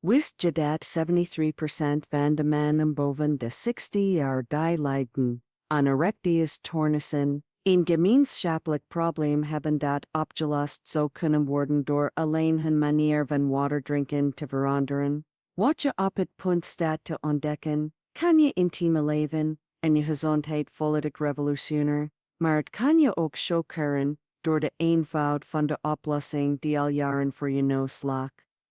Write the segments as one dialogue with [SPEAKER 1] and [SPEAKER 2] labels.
[SPEAKER 1] Wist je dat 73% van de mannen boven de 60 jaar die lijden aan erectias tornissen, een gemeenschappelijk probleem hebben dat opgelost zou kunnen worden door alleen hun manier van water drinken te veranderen. Wat je op het punt staat te ontdekken, kan je intieme leven en je gezondheid volledig revolutioneren, maar het kan je ook chockeren door de eenvoud van de oplossing die al jaren voor je neus lag.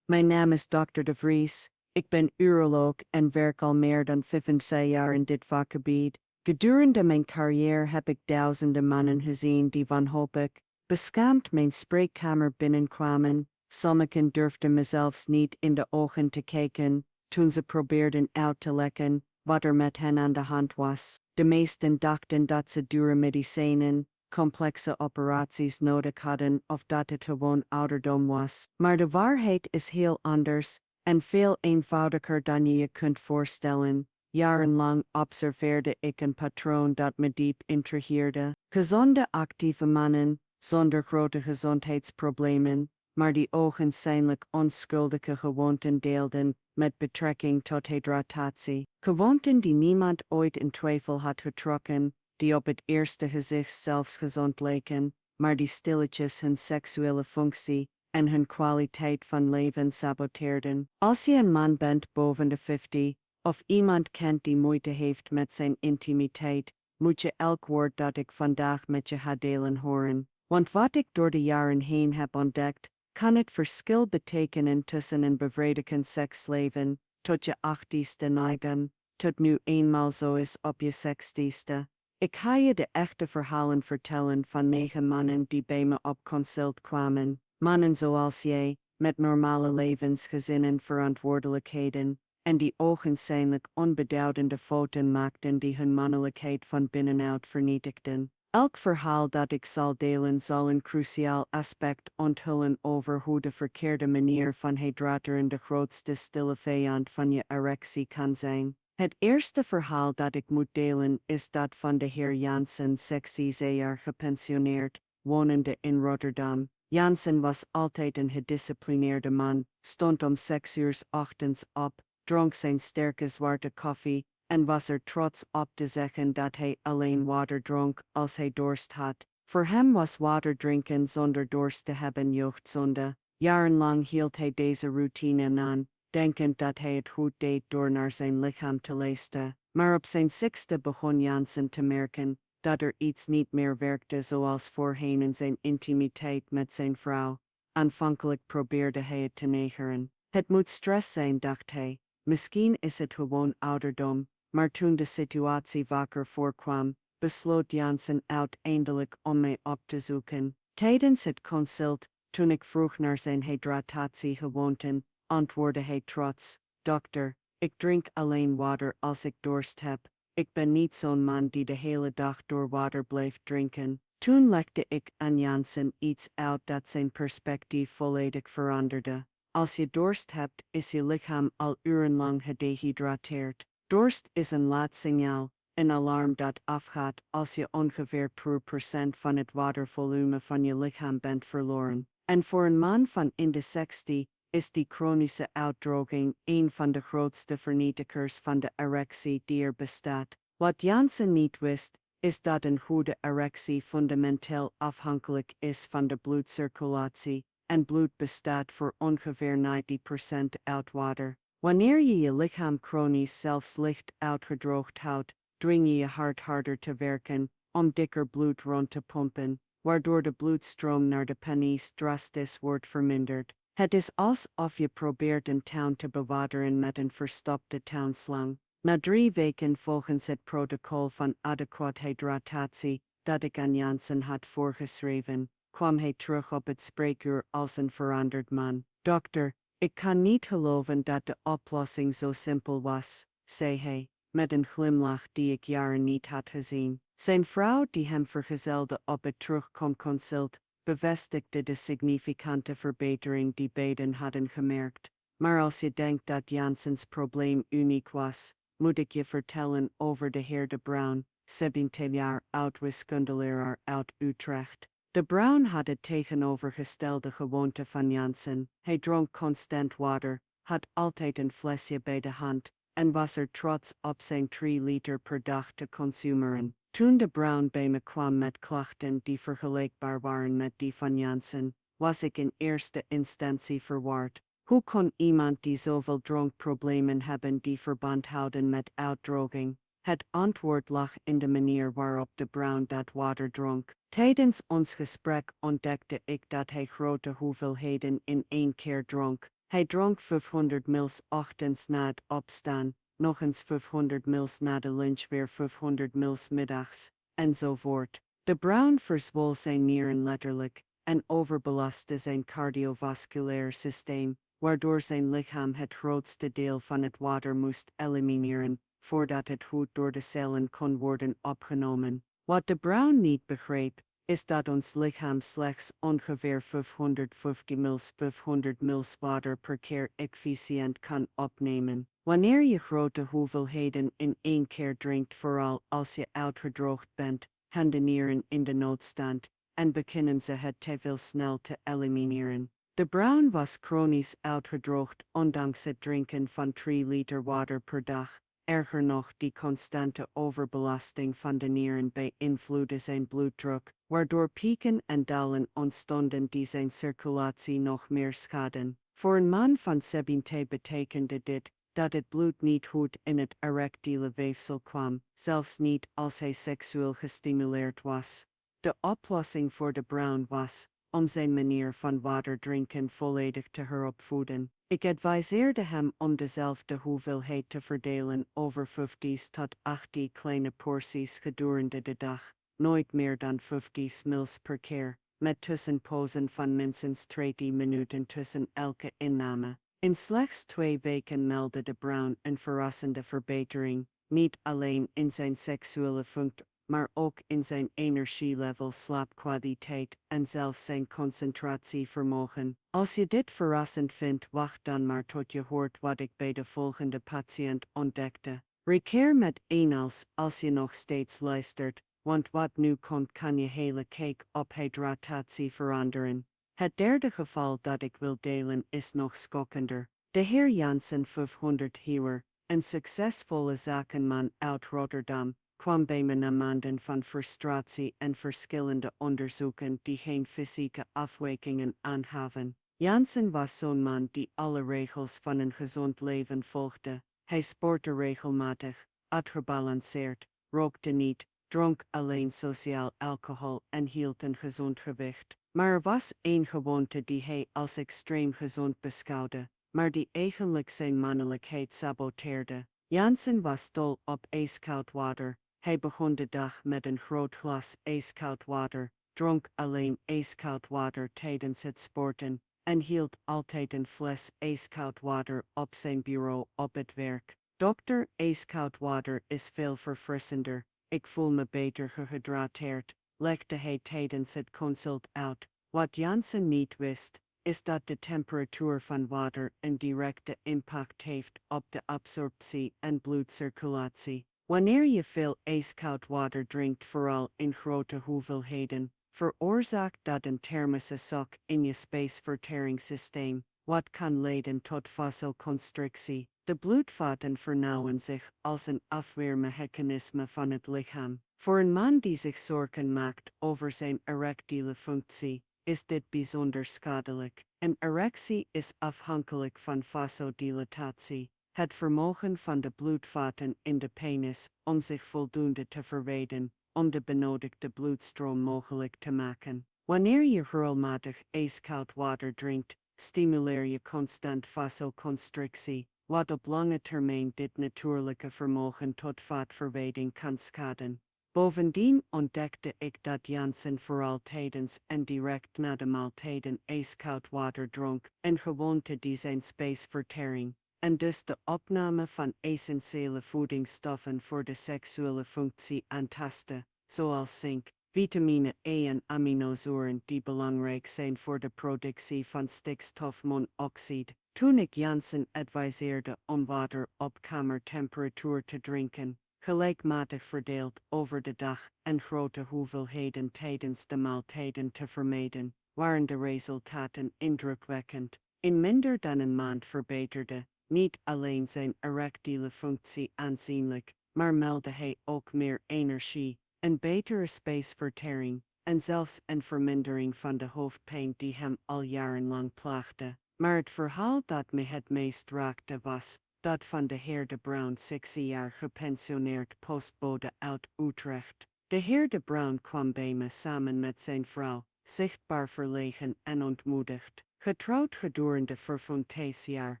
[SPEAKER 1] Mijn naam is Dr. De Vries, ik ben uroloog en werk al meer dan 25 jaar in dit vakgebied. Gedurende mijn carrière heb ik duizenden mannen gezien die wanhopig, beschaamd mijn spreekkamer binnenkwamen. Sommigen durfden me zelfs niet in de ogen te kijken, toen ze probeerden uit te lekken wat er met hen aan de hand was. De meesten dachten dat ze dure medicijnen, complexe operaties nodig hadden of dat het gewoon ouderdom was. Maar de waarheid is heel anders en veel eenvoudiger dan je je kunt voorstellen. Jarenlang observeerde ik een patroon dat me diep intrigeerde. Gezonde actieve mannen, zonder grote gezondheidsproblemen, maar die ogenschijnlijk onschuldige gewoonten deelden met betrekking tot hydratatie. Gewoonten die niemand ooit in twijfel had getrokken, die op het eerste gezicht zelfs gezond leken, maar die stilletjes hun seksuele functie en hun kwaliteit van leven saboteerden. Als je een man bent boven de 50, of iemand kent die moeite heeft met zijn intimiteit, moet je elk woord dat ik vandaag met je ga delen horen. Want wat ik door de jaren heen heb ontdekt, kan het verschil betekenen tussen een bevredigend seksleven, tot je 80ste neigen, tot nu eenmaal zo is op je 60ste. Ik ga je de echte verhalen vertellen van 9 mannen die bij me op consult kwamen. Mannen zoals jij, met normale levensgezinnen verantwoordelijkheden, en die ogenschijnlijk onbeduidende fouten maakten die hun mannelijkheid van binnenuit vernietigden. Elk verhaal dat ik zal delen zal een cruciaal aspect onthullen over hoe de verkeerde manier van hydrateren de grootste stille vijand van je erectie kan zijn. Het eerste verhaal dat ik moet delen is dat van de heer Jansen, 60 jaar gepensioneerd, wonende in Rotterdam. Jansen was altijd een gedisciplineerde man, stond om 6 uur ochtends op, dronk zijn sterke zwarte koffie, en was er trots op te zeggen dat hij alleen water dronk als hij dorst had. Voor hem was water drinken zonder dorst te hebben jeugdzonde. Jarenlang hield hij deze routine aan, denkend dat hij het goed deed door naar zijn lichaam te luisteren. Maar op zijn 6e begon Jansen te merken dat er iets niet meer werkte zoals voorheen in zijn intimiteit met zijn vrouw. Aanvankelijk probeerde hij het te negeren. Het moet stress zijn, dacht hij. Misschien is het gewoon ouderdom. Maar toen de situatie vaker voorkwam, besloot Jansen uiteindelijk om mij op te zoeken. Tijdens het consult, toen ik vroeg naar zijn hydratatiegewoonten, antwoordde hij trots: dokter, ik drink alleen water als ik dorst heb. Ik ben niet zo'n man die de hele dag door water blijft drinken. Toen legde ik aan Jansen iets uit dat zijn perspectief volledig veranderde. Als je dorst hebt, is je lichaam al urenlang gedehydrateerd. Dorst is een laat signaal, een alarm dat afgaat als je ongeveer 2% van het watervolume van je lichaam bent verloren. En voor een man van in de 60 is die chronische uitdroging een van de grootste vernietigers van de erectie die er bestaat. Wat Jansen niet wist, is dat een goede erectie fundamenteel afhankelijk is van de bloedcirculatie, en bloed bestaat voor ongeveer 90% uit water. Wanneer je je lichaam chronisch zelfs licht uitgedroogd houdt, dwing je je hart harder te werken, om dikker bloed rond te pompen, waardoor de bloedstroom naar de penis drastisch wordt verminderd. Het is alsof je probeert een tuin te bewateren met een verstopte tuinslang. Na 3 weken volgens het protocol van adequate hydratatie, dat ik aan Jansen had voorgeschreven, kwam hij terug op het spreekuur als een veranderd man. Dokter, ik kan niet geloven dat de oplossing zo simpel was, zei hij, met een glimlach die ik jaren niet had gezien. Zijn vrouw die hem vergezelde op het terugkomconsult, bevestigde de significante verbetering die beiden hadden gemerkt. Maar als je denkt dat Jansens probleem uniek was, moet ik je vertellen over de heer De Bruin, 17 jaar oud wiskundeleraar uit Utrecht. De Bruin had het tegenovergestelde gewoonte van Jansen. Hij dronk constant water, had altijd een flesje bij de hand, en was trots op zijn 3 liter per dag te consumeren. Toen de Brown bij me kwam met klachten die vergelijkbaar waren met die van Jansen, was ik in eerste instantie verward. Hoe kon iemand die zoveel dronkproblemen hebben die verband houden met uitdroging? Het antwoord lag in de manier waarop de Brown dat water dronk. Tijdens ons gesprek ontdekte ik dat hij grote hoeveelheden in 1 keer dronk. Hij dronk 500 ml ochtends na het opstaan, nog eens 500 ml na de lunch, weer 500 ml middags, enzovoort. De Brown verzwol zijn nieren letterlijk en overbelastte zijn cardiovasculair systeem, waardoor zijn lichaam het grootste deel van het water moest elimineren, voordat het goed door de cellen kon worden opgenomen. Wat de Brown niet begreep, is dat ons lichaam slechts ongeveer 550 ml water per keer efficiënt kan opnemen. Wanneer je grote hoeveelheden in 1 keer drinkt, vooral als je uitgedroogd bent, gaan de nieren in de noodstand en beginnen ze het te veel snel te elimineren. De Brown was chronisch uitgedroogd ondanks het drinken van 3 liter water per dag. Erger nog, die constante overbelasting van de nieren beïnvloedde zijn bloeddruk, waardoor pieken en dalen ontstonden die zijn circulatie nog meer schaden. Voor een man van 70 betekende dit dat het bloed niet goed in het erectiele weefsel kwam, zelfs niet als hij seksueel gestimuleerd was. De oplossing voor de Brown was om zijn manier van water drinken volledig te heropvoeden. Ik adviseerde hem om dezelfde hoeveelheid te verdelen over 50 tot 80 kleine porties gedurende de dag, nooit meer dan 50 ml per keer, met tussenpozen van minstens 30 minuten tussen elke inname. In slechts 2 weken meldde de Brown een verrassende verbetering, niet alleen in zijn seksuele functie, maar ook in zijn energielevel, slaapkwaliteit en zelfs zijn concentratievermogen. Als je dit verrassend vindt, wacht dan maar tot je hoort wat ik bij de volgende patiënt ontdekte. Rekeer met 1 als je nog steeds luistert, want wat nu komt kan je hele kijk op hydratatie veranderen. Het derde geval dat ik wil delen is nog schokkender. De heer Jansen 500 Hewer, een succesvolle zakenman uit Rotterdam, kwam bij me na maanden van frustratie en verschillende onderzoeken die geen fysieke afwijkingen aangaven. Jansen was zo'n man die alle regels van een gezond leven volgde. Hij sportte regelmatig, at gebalanceerd, rookte niet, dronk alleen sociaal alcohol en hield een gezond gewicht. Maar er was één gewoonte die hij als extreem gezond beschouwde, maar die eigenlijk zijn mannelijkheid saboteerde. Jansen was dol op ijskoud water. Hij begon de dag met een groot glas ijskoud water, dronk alleen ijskoud water tijdens het sporten en hield altijd een fles ijskoud water op zijn bureau op het werk. Dokter, ijskoud water is veel verfrissender. Ik voel me beter gehydrateerd, legde hij tijdens het consult uit. Wat Jansen niet wist, is dat de temperatuur van water een directe impact heeft op de absorptie en bloedcirculatie. Wanneer je veel ijskoud water drinkt, vooral in grote hoeveelheden, veroorzaakt dat een thermische shock in je spijsverteringssysteem, wat kan leiden tot vasoconstrictie. De bloedvaten vernauwen zich als een afweermechanisme van het lichaam. Voor een man die zich zorgen maakt over zijn erectiele functie, is dit bijzonder schadelijk. Een erectie is afhankelijk van vasodilatatie, het vermogen van de bloedvaten in de penis om zich voldoende te verwijden, om de benodigde bloedstroom mogelijk te maken. Wanneer je regelmatig ijskoud water drinkt, stimuleer je constant vasoconstrictie, wat op lange termijn dit natuurlijke vermogen tot vaatverwijding kan schaden. Bovendien ontdekte ik dat Jansen vooral tijdens en direct na de maaltijden ijskoud water dronk, een gewoonte die zijn spijsvertering en dus de opname van essentiële voedingsstoffen voor de seksuele functie aantastte, zoals zink, vitamine E en aminozuren die belangrijk zijn voor de productie van stikstofmonoxide. Toen ik Jansen adviseerde om water op kamertemperatuur te drinken, gelijkmatig verdeeld over de dag en grote hoeveelheden tijdens de maaltijden te vermijden, waren de resultaten indrukwekkend. In minder dan een maand verbeterde, niet alleen zijn erectiele functie aanzienlijk, maar meldde hij ook meer energie, een betere spijsvertering, en zelfs een vermindering van de hoofdpijn die hem al jarenlang plaagde. Maar het verhaal dat me het meest raakte was dat van de heer de Bruin, 60 jaar gepensioneerd postbode uit Utrecht. De heer de Bruin kwam bij me samen met zijn vrouw, zichtbaar verlegen en ontmoedigd. Getrouwd gedurende 25 jaar,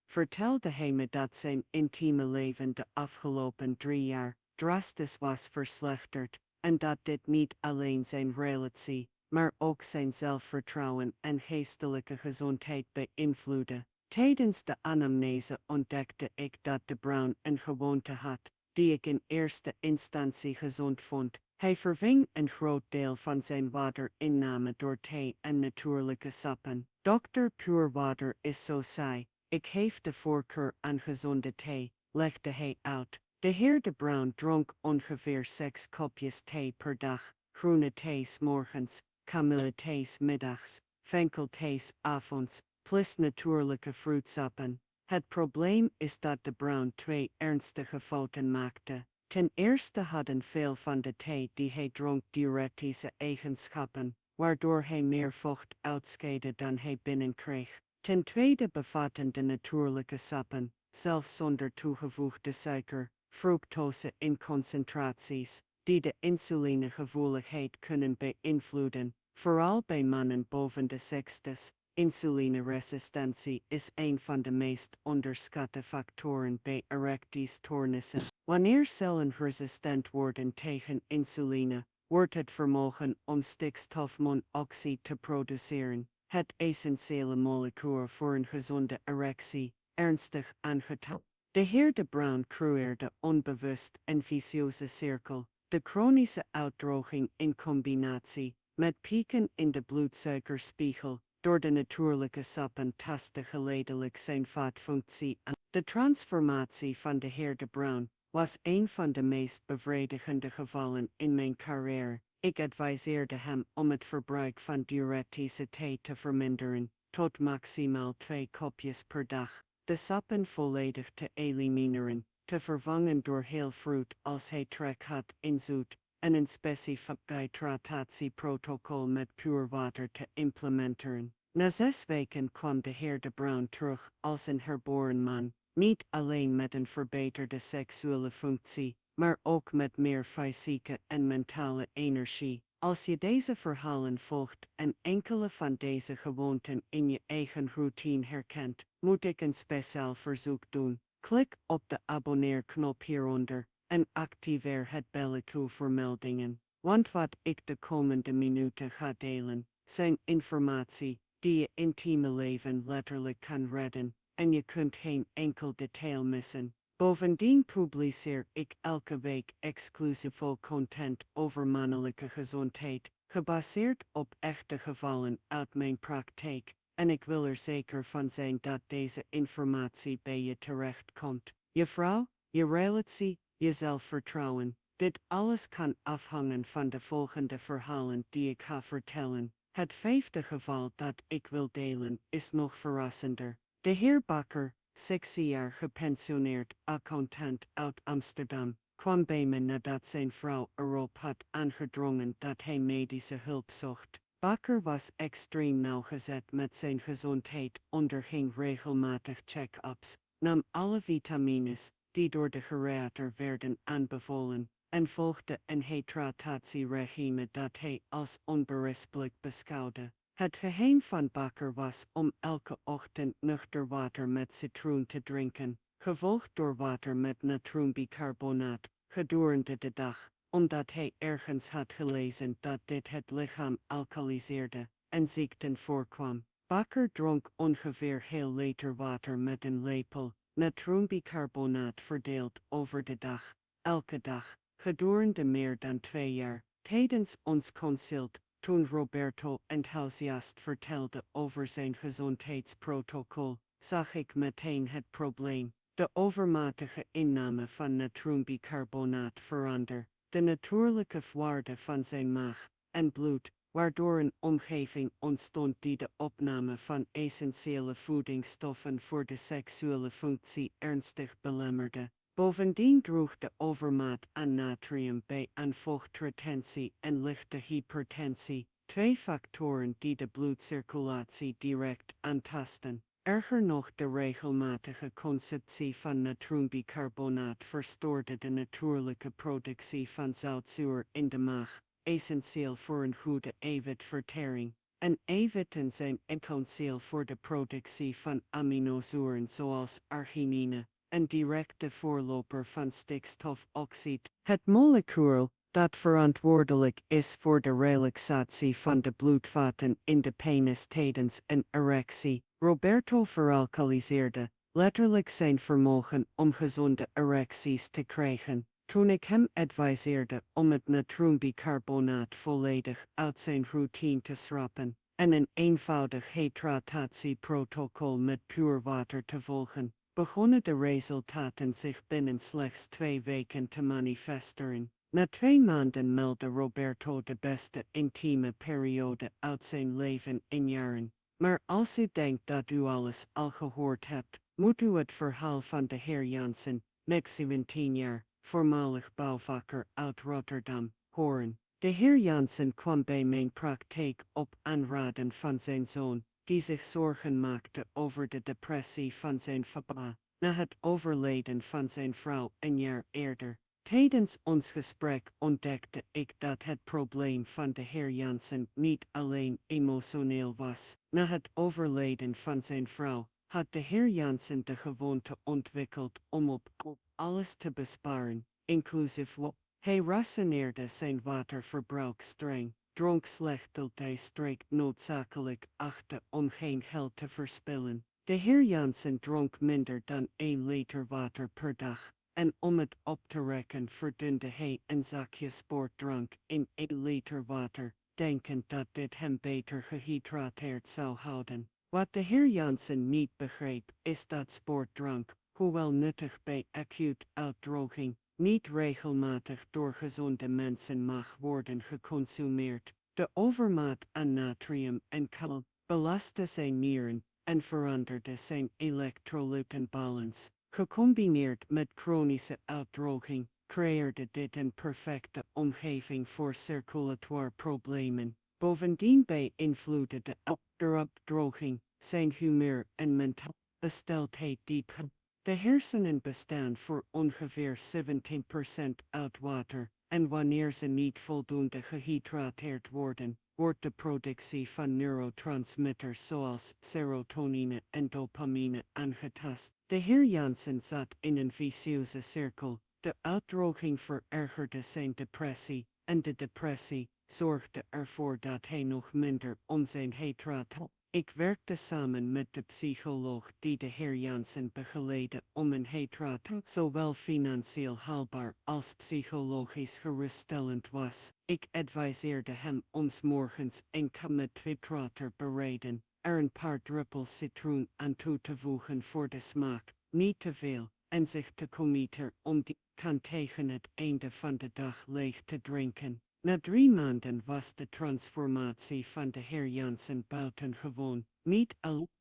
[SPEAKER 1] vertelde hij me dat zijn intieme leven de afgelopen 3 jaar drastisch was verslechterd, en dat dit niet alleen zijn relatie, maar ook zijn zelfvertrouwen en geestelijke gezondheid beïnvloedde. Tijdens de anamnese ontdekte ik dat de Bruin een gewoonte had, die ik in eerste instantie gezond vond. Hij verving een groot deel van zijn waterinname door thee en natuurlijke sappen. Dr. Puur water is zo saai, ik geef de voorkeur aan gezonde thee, legde hij uit. De heer de Bruin dronk ongeveer 6 kopjes thee per dag, groene thees morgens, kamillethees middags, venkelthees avonds, plus natuurlijke fruitsappen. Het probleem is dat de Bruin 2 ernstige fouten maakte. Ten eerste hadden veel van de thee die hij dronk diuretische eigenschappen, waardoor hij meer vocht uitscheidde dan hij binnenkreeg. Ten tweede bevatten de natuurlijke sappen, zelfs zonder toegevoegde suiker, fructose in concentraties, die de insulinegevoeligheid kunnen beïnvloeden, vooral bij mannen boven de 60's. Insulineresistentie is een van de meest onderschatte factoren bij erectiestoornissen. Wanneer cellen resistent worden tegen insuline, wordt het vermogen om stikstofmonoxide te produceren, het essentiële molecuul voor een gezonde erectie, ernstig aangetast. De heer de Bruin creëerde onbewust een vicieuze cirkel, de chronische uitdroging in combinatie met pieken in de bloedsuikerspiegel. Door de natuurlijke sappen tastte geleidelijk zijn vaatfunctie aan. De transformatie van de heer de Bruin was een van de meest bevredigende gevallen in mijn carrière. Ik adviseerde hem om het verbruik van diuretische thee te verminderen, tot maximaal 2 kopjes per dag, de sappen volledig te elimineren, te vervangen door heel fruit als hij trek had in zoet, en een specifiek hydratatieprotocol met puur water te implementeren. Na 6 weken kwam de heer de Bruin terug als een herboren man, niet alleen met een verbeterde seksuele functie, maar ook met meer fysieke en mentale energie. Als je deze verhalen volgt en enkele van deze gewoonten in je eigen routine herkent, moet ik een speciaal verzoek doen. Klik op de abonneerknop hieronder en activeer het belletje voor meldingen. Want wat ik de komende minuten ga delen, zijn informatie die je intieme leven letterlijk kan redden, en je kunt geen enkel detail missen. Bovendien publiceer ik elke week exclusieve content over mannelijke gezondheid, gebaseerd op echte gevallen uit mijn praktijk, en ik wil er zeker van zijn dat deze informatie bij je terechtkomt. Je vrouw, je relatie, je zelfvertrouwen, dit alles kan afhangen van de volgende verhalen die ik ga vertellen. Het 5e geval dat ik wil delen is nog verrassender. De heer Bakker, 60 jaar gepensioneerd accountant uit Amsterdam, kwam bij me nadat zijn vrouw erop had aangedrongen dat hij medische hulp zocht. Bakker was extreem nauwgezet met zijn gezondheid, onderging regelmatig check-ups, nam alle vitamines die door de geriater werden aanbevolen, en volgde een hydratatieregime dat hij als onberispelijk beschouwde. Het geheim van Bakker was om elke ochtend nuchter water met citroen te drinken, gevolgd door water met natriumbicarbonaat, gedurende de dag, omdat hij ergens had gelezen dat dit het lichaam alkaliseerde en ziekten voorkwam. Bakker dronk ongeveer heel liter water met een lepel natriumbicarbonaat verdeeld over de dag, elke dag, gedurende meer dan 2 jaar. Tijdens ons consult, toen Roberto enthousiast vertelde over zijn gezondheidsprotocol, zag ik meteen het probleem. De overmatige inname van natriumbicarbonaat veranderde de natuurlijke waarde van zijn maag en bloed,
[SPEAKER 2] waardoor een omgeving ontstond die de opname van essentiële voedingsstoffen voor de seksuele functie ernstig belemmerde. Bovendien droeg de overmaat aan natrium bij aan vochtretentie en lichte hypertensie, twee factoren die de bloedcirculatie direct aantasten. Erger nog, de regelmatige consumptie van natriumbicarbonaat verstoorde de natuurlijke productie van zoutzuur in de maag, essentieel voor een goede eiwitvertering. En eiwitten zijn essentieel voor de productie van aminozuren zoals arginine, een directe voorloper van stikstofoxide. Het molecuul dat verantwoordelijk is voor de relaxatie van de bloedvaten in de penis tijdens een erectie. Roberto veralkaliseerde letterlijk zijn vermogen om gezonde erecties te krijgen. Toen ik hem adviseerde om het natriumbicarbonaat volledig uit zijn routine te schrappen en een eenvoudig hydratatieprotocol met puur water te volgen, begonnen de resultaten zich binnen slechts 2 weken te manifesteren. Na 2 maanden meldde Roberto de beste intieme periode uit zijn leven in jaren. Maar als u denkt dat u alles al gehoord hebt, moet u het verhaal van de heer Jansen, met 17 jaar, voormalig bouwvakker uit Rotterdam, horen. De heer Jansen kwam bij mijn praktijk op aanraden van zijn zoon, die zich zorgen maakte over de depressie van zijn papa, na het overlijden van zijn vrouw een jaar eerder. Tijdens ons gesprek ontdekte ik dat het probleem van de heer Jansen niet alleen emotioneel was. Na het overlijden van zijn vrouw had de heer Jansen de gewoonte ontwikkeld om op alles te besparen, inclusief wat. Hij rationeerde zijn waterverbruik streng, dronk slecht tot hij strikt noodzakelijk achtte om geen geld te verspillen. De heer Jansen dronk minder dan 1 liter water per dag. En om het op te rekken verdunde hij een zakje sportdrank in 1 liter water, denkend dat dit hem beter gehydrateerd zou houden. Wat de heer Jansen niet begreep, is dat sportdrank, hoewel nuttig bij acute uitdroging, niet regelmatig door gezonde mensen mag worden geconsumeerd. De overmaat aan natrium en kal belastte zijn nieren en veranderde zijn elektrolytenbalans. Gecombineerd met chronische uitdroging, creëerde dit een perfecte omgeving voor circulatoire problemen. Bovendien beïnvloedde de uitdroging zijn humeur en mentaal gesteldheid diep. De hersenen bestaan voor ongeveer 17% uit water, en wanneer ze niet voldoende gehydrateerd worden, wordt de productie van neurotransmitters zoals serotonine en dopamine aangetast. De heer Jansen zat in een vicieuze cirkel. De uitdroging verergerde zijn depressie, en de depressie zorgde ervoor dat hij nog minder om zijn hydraat had. Ik werkte samen met de psycholoog die de heer Jansen begeleidde om een hydraat zowel financieel haalbaar als psychologisch geruststellend was. Ik adviseerde hem om 's morgens een kam met water bereiden, er een paar druppels citroen aan toe te voegen voor de smaak, niet te veel, en zich te committeren om die kan tegen het einde van de dag leeg te drinken. Na 3 maanden was de transformatie van de heer Jansen buitengewoon.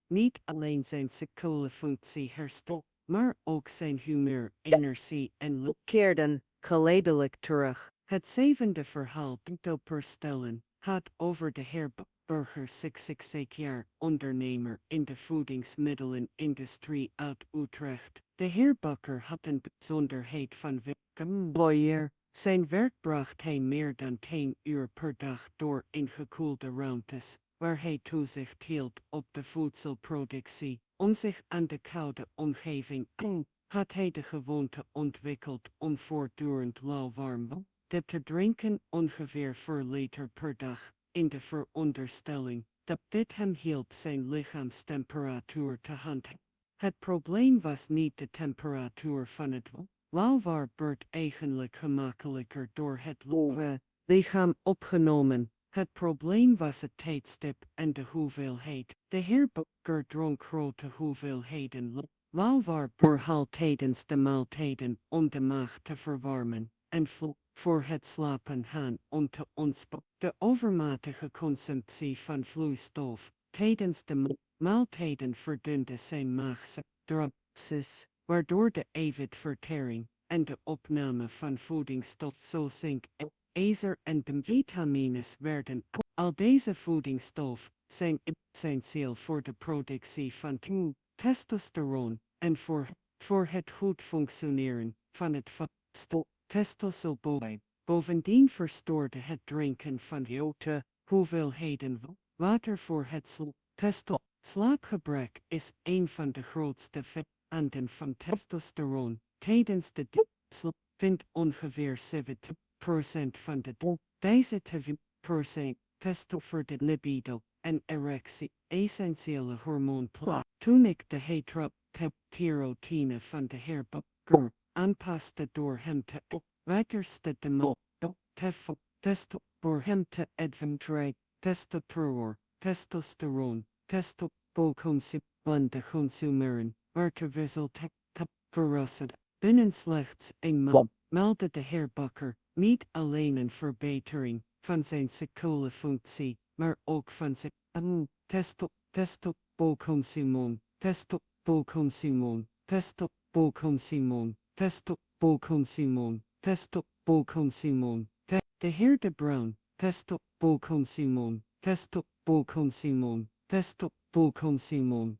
[SPEAKER 2] Niet alleen zijn seksuele functie hersteld, maar ook zijn humeur, energie en luk keerden geleidelijk terug. Het 7e verhaal tentoonstellen gaat over de heer Burger 66 jaar, ondernemer in de voedingsmiddelenindustrie uit Utrecht. De heer Bakker had een bijzonderheid van employer. Zijn werk bracht hij meer dan 10 uur per dag door in gekoelde ruimtes, waar hij toezicht hield op de voedselproductie. Om zich aan de koude omgeving had hij de gewoonte ontwikkeld om voortdurend lauwwarm te drinken, ongeveer 4 liter per dag, in de veronderstelling dat dit hem hielp zijn lichaamstemperatuur te handhaven. Het probleem was niet de temperatuur van het lauwwater werd eigenlijk gemakkelijker door het lichaam opgenomen. Het probleem was het tijdstip en de hoeveelheid. De heer Bakker dronk grote hoeveelheden lauwwater tijdens de maaltijden om de maag te verwarmen, en voor het slapen gaan om te ontspannen. De overmatige consumptie van vloeistof tijdens de maaltijden verdunde zijn maagse drapses, waardoor de eiwitvertering en de opname van voedingsstof zoals zink, ijzer en vitamines werden. Al deze voedingsstof zijn essentieel voor de productie van testosteron en voor het goed functioneren van het testosteron. Bovendien verstoorde het drinken van grote hoeveelheden water voor het slaapgebrek is een van de grootste vijanden van testosteron. Tijdens de slaap vindt ongeveer 70% van deze testo voor de libido en erectie, essentiële hormoon plaats. Toen ik de heterotirotine van de heer Bakker aanpaste door hem te weiterste de testo voor hem te adventure, testosteron, van de consumeren, waar de resultaat verrassend. Binnen slechts een maand meldde de heer Bakker niet alleen een verbetering van zijn seksuele functie, maar ook van zijn testoboconsumon. De heer de Bruin, testoboconsumon.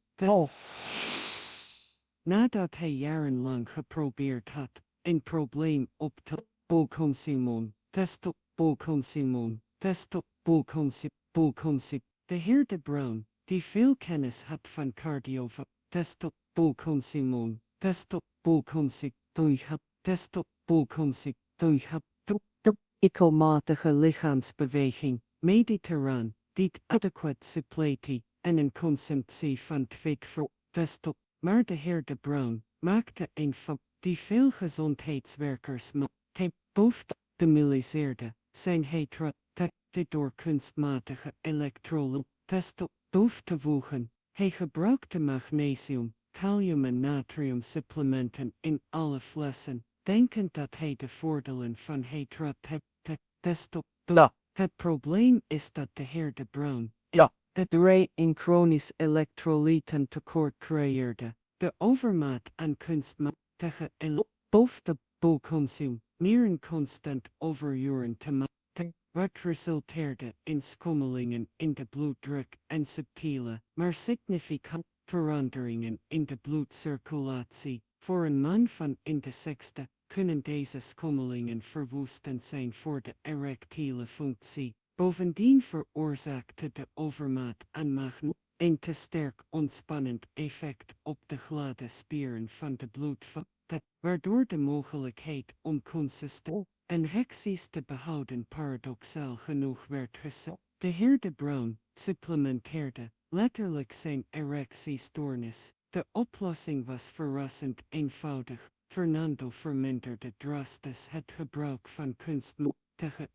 [SPEAKER 2] Nadat hij jarenlang geprobeerd had een probleem op te consumon. De heer de Bruin, die veel kennis had van ikkelmatige lichaamsbeweging, mediterraan, niet adequate suppletie en een consumptie van maar de heer de Bruin maakte een fout die veel gezondheidswerkers hij optimaliseerde zijn door kunstmatige elektrolyten toe te voegen. Hij gebruikte magnesium, kalium en natrium supplementen in alle flessen, denkend dat hij de voordelen van testo. Het probleem is dat de heer de Bruin het een chronisch elektrolytentekort creëerde. De overmaat aan kunstmatige boconsum, meer constant overuren te maken, wat resulteerde in schommelingen in de bloeddruk en subtiele, maar significante veranderingen in de bloedcirculatie. Voor een man van in de 60 kunnen deze schommelingen verwoestend zijn voor de erectiele functie. Bovendien veroorzaakte de overmaat aan magnesium een te sterk ontspannend effect op de gladde spieren van de bloedvaten, waardoor de mogelijkheid om consistent erecties te behouden paradoxaal genoeg werd gezet. De heer de Bruin supplementeerde letterlijk zijn erectiestoornis. De oplossing was verrassend eenvoudig. Fernando verminderde drastisch het gebruik van kunstmatige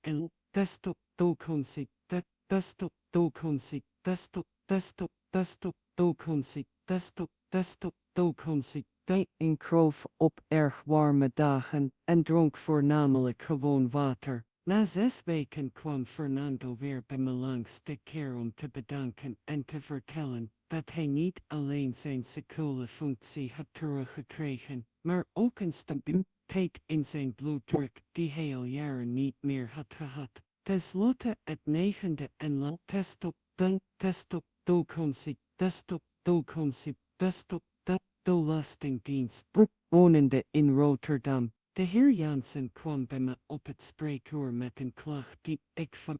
[SPEAKER 2] in kroof op erg warme dagen en dronk voornamelijk gewoon water. Na 6 weken kwam Fernando weer bij me langs de keer om te bedanken en te vertellen dat hij niet alleen zijn seksuele functie had teruggekregen, maar ook een stabiliteit in zijn bloeddruk die hij al jaren niet meer had gehad. Ten slotte het negende en laatste Belastingdienst, wonende in Rotterdam. De heer Jansen kwam bij me op het spreekuur met een klacht die ik van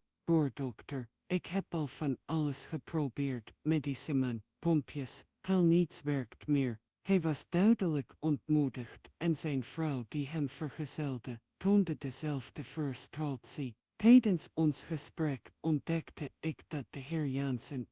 [SPEAKER 2] dokter. Ik heb al van alles geprobeerd, medicijn, pompjes, al niets werkt meer. Hij was duidelijk ontmoedigd en zijn vrouw die hem vergezelde, toonde dezelfde frustratie. Tijdens ons gesprek ontdekte ik dat de heer Jansen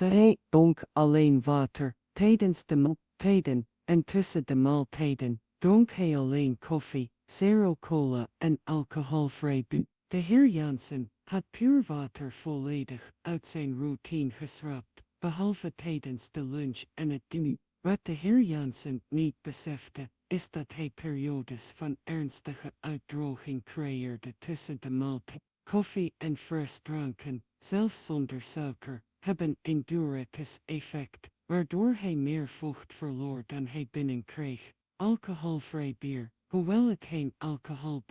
[SPEAKER 2] hij dronk alleen water. Tijdens de maaltijden en tussen de maaltijden dronk hij alleen koffie, zero cola en alcoholvrij bier. De heer Jansen had puur water volledig uit zijn routine geschrapt, behalve tijdens de lunch en het diner. Wat de heer Jansen niet besefte, is dat hij periodes van ernstige uitdroging creëerde tussen de maaltijd. Koffie en frisdranken, zelfs zonder suiker, hebben een diuretisch effect, waardoor hij meer vocht verloor dan hij binnenkreeg. Alcoholvrij bier, hoewel het geen alcohol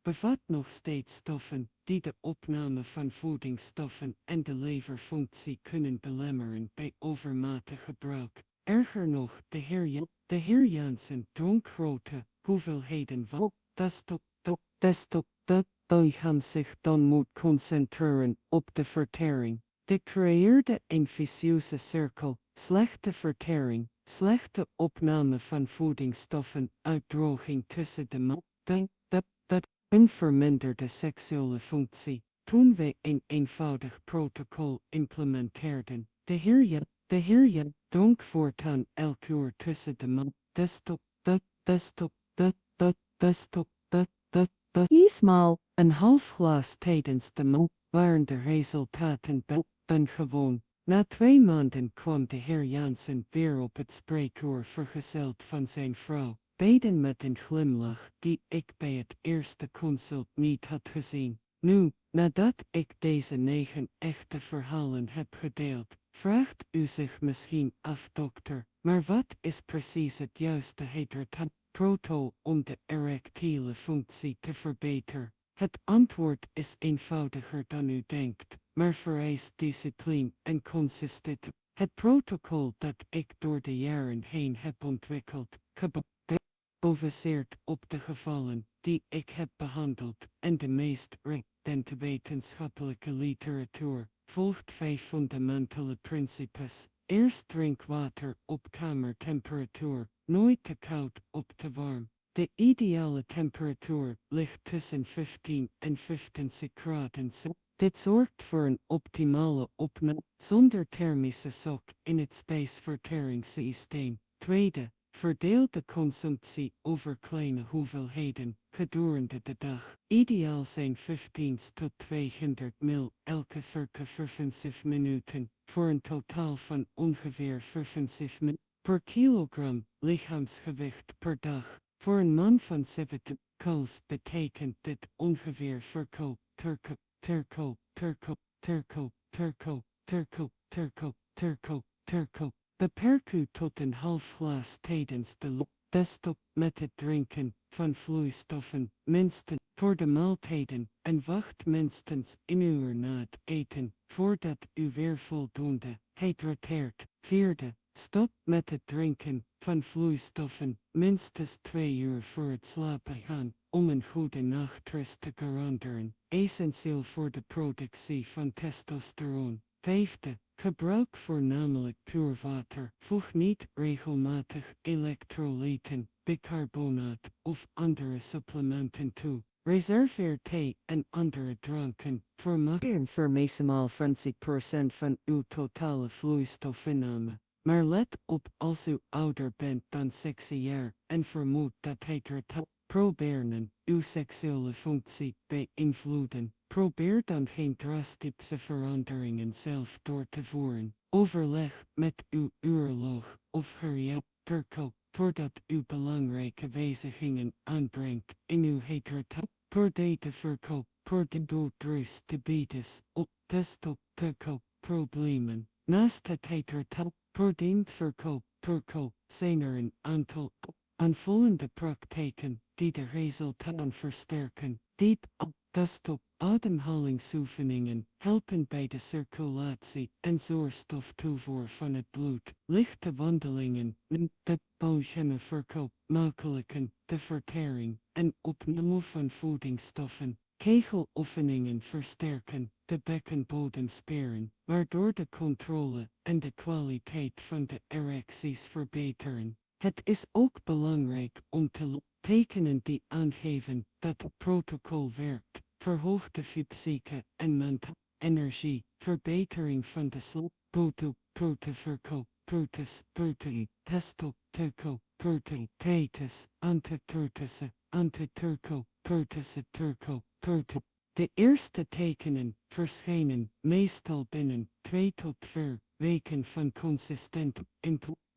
[SPEAKER 2] bevat nog steeds stoffen die de opname van voedingsstoffen en de leverfunctie kunnen belemmeren bij overmatig gebruik. Erger nog, de heer Jansen dronk grote hoeveelheden van dat lichaam zich dan moet concentreren op de vertering. Dit creëerde een vicieuze cirkel, slechte vertering, slechte opname van voedingsstoffen, uitdroging tussen de dat verminderde seksuele functie. Toen wij een eenvoudig protocol implementeerden, de heer Jan dronk voortaan elk uur tussen de ismaal een half glas tijdens de maand waren de resultaten dan gewoon. Na 2 maanden kwam de heer Jansen weer op het spreekuur vergezeld van zijn vrouw, beiden met een glimlach die ik bij het eerste consult niet had gezien. Nu, nadat ik deze 9 echte verhalen heb gedeeld, vraagt u zich misschien af, dokter, maar wat is precies het juiste protocol om de erectiele functie te verbeteren? Het antwoord is eenvoudiger dan u denkt, maar vereist discipline en consistentie. Het protocol dat ik door de jaren heen heb ontwikkeld, gebaseerd op de gevallen die ik heb behandeld en de meest recente wetenschappelijke literatuur, volgt 5 fundamentele principes. Eerst drink water op kamertemperatuur, nooit te koud of te warm. De ideale temperatuur ligt tussen 15 en 25 graden. Dit zorgt voor een optimale opname zonder thermische shock in het spijsverteringssysteem. Tweede, verdeel de consumptie over kleine hoeveelheden gedurende de dag. Ideaal zijn 15 tot 200 ml elke circa 75 minuten, voor een totaal van ongeveer 75 ml per kilogram lichaamsgewicht per dag. Voor een man van 70 kilo's betekent dit ongeveer Beperk u tot een half glas tijdens de stop met het drinken van vloeistoffen, minstens voor de maaltijden, en wacht minstens een uur na het eten, voordat u weer voldoende hydrateert. Vierde, stop met het drinken van vloeistoffen, minstens 2 uur voor het slapen gaan, om een goede nachtrust te garanderen, essentieel voor de productie van testosteron. Vijfde, gebruik voornamelijk puur water. Voeg niet regelmatig elektrolyten, bicarbonaat of andere supplementen toe. Reserveer thee en andere dranken voor maximaal 20% van uw totale vloeistofinname. Maar let op als u ouder bent dan 6 jaar en vermoedt dat proberen uw seksuele functie beïnvloeden. Probeer dan geen drastische veranderingen zelf door te voeren. Overleg met uw uroloog of geriatrico voordat u belangrijke wijzigingen aanbrengt in uw voor de doodrust te bieden op problemen. Naast het probleemverkoop zijn er een aantal aanvullende praktijken die de resultaten versterken. Diep ademhalingsoefeningen helpen bij de circulatie en zuurstoftoevoer van het bloed. Lichte wandelingen, de pogene verkoop, makkelijken de vertering en opname van voedingsstoffen. Kegeloefeningen versterken de bekkenbodemspieren, waardoor de controle en de kwaliteit van de erecties verbeteren. Het is ook belangrijk om te tekenen die aangeven dat het protocol werkt. Verhoogde fysieke en mentale energie, verbetering van de slaap, proteverkoop, De eerste tekenen verschijnen meestal binnen 2 tot 4 weken van consistent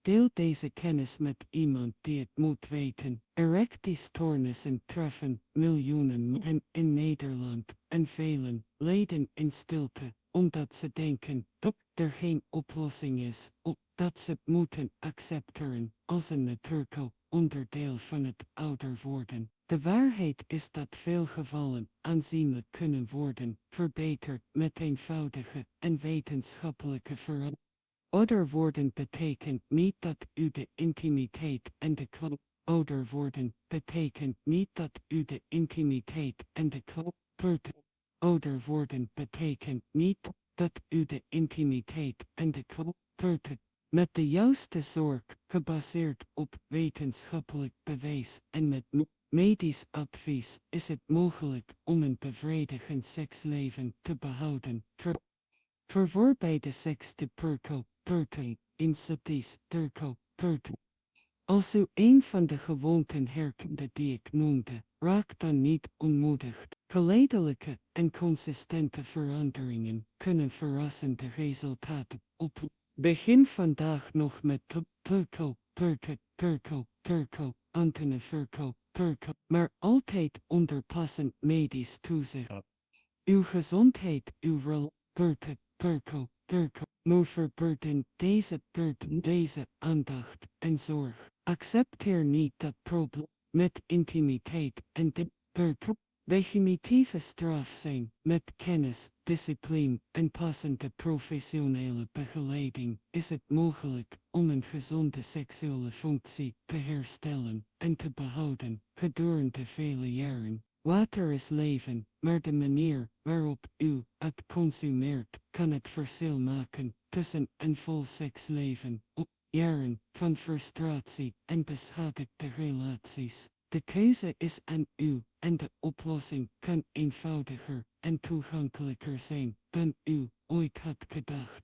[SPEAKER 2] Deel deze kennis met iemand die het moet weten. Erectiestoornissen treffen miljoenen mensen in Nederland en velen lijden in stilte, omdat ze denken dat er geen oplossing is, of dat ze het moeten accepteren als een natuurlijk onderdeel van het ouder worden. De waarheid is dat veel gevallen aanzienlijk kunnen worden verbeterd met eenvoudige en wetenschappelijke veranderingen. Ouder worden betekent niet dat u de intimiteit en de kwaliteit. Ouder worden betekent niet dat u de intimiteit en de kwaliteit. Ouder worden betekent niet dat u de intimiteit en de kwaliteit met de juiste zorg, gebaseerd op wetenschappelijk bewijs en met medisch advies, is het mogelijk om een bevredigend seksleven te behouden. Vervoer bij de seks te perken, insecties, perken. Als u een van de gewoonten herkende die ik noemde, raak dan niet ontmoedigd. Geleidelijke en consistente veranderingen kunnen verrassende resultaten op. Begin vandaag nog met perko, antenne perko, maar altijd onder passend medisch toezicht. Uw gezondheid, uw rol, perko, moet verburden deze aandacht en zorg. Accepteer niet dat probleem met intimiteit en de definitieve straf zijn. Met kennis, discipline en passende professionele begeleiding is het mogelijk om een gezonde seksuele functie te herstellen en te behouden gedurende vele jaren. Water is leven, maar de manier waarop u het consumeert kan het verschil maken tussen een vol seksleven op jaren van frustratie en beschadigde relaties. De keuze is aan u en de oplossing kan eenvoudiger en toegankelijker zijn dan u ooit had gedacht.